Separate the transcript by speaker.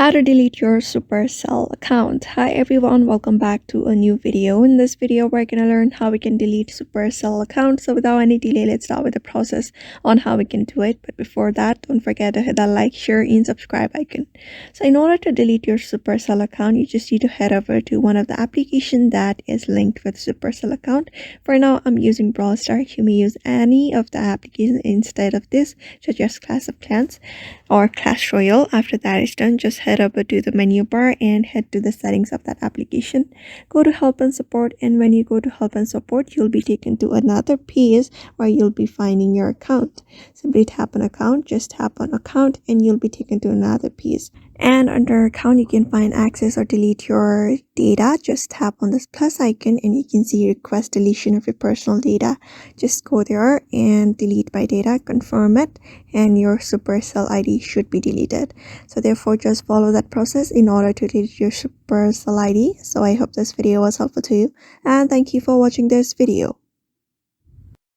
Speaker 1: How to delete your Supercell account. Hi everyone, welcome back to a new video. In this video, we're gonna learn how we can delete Supercell account. So without any delay, let's start with the process on how we can do it. But before that, don't forget to hit that like, share, and subscribe icon. So in order to delete your Supercell account, you just need to head over to one of the applications that is linked with Supercell account. For now, I'm using Brawl Stars. You may use any of the applications instead of this, such as Clash of Clans or Clash Royale. After that is done, just head over to the menu bar and head to the settings of that application. Go to help and support, and when you go to help and support, you'll be taken to another page where you'll be finding your account. Simply tap on account, just tap on account, and you'll be taken to another page. And under account, you can find access or delete your data. Just tap on this plus icon and you can see request deletion of your personal data. Just go there and delete by data, confirm it, and your Supercell ID should be deleted. So therefore, just follow that process in order to delete your Supercell ID. So I hope this video was helpful to you, and thank you for watching this video.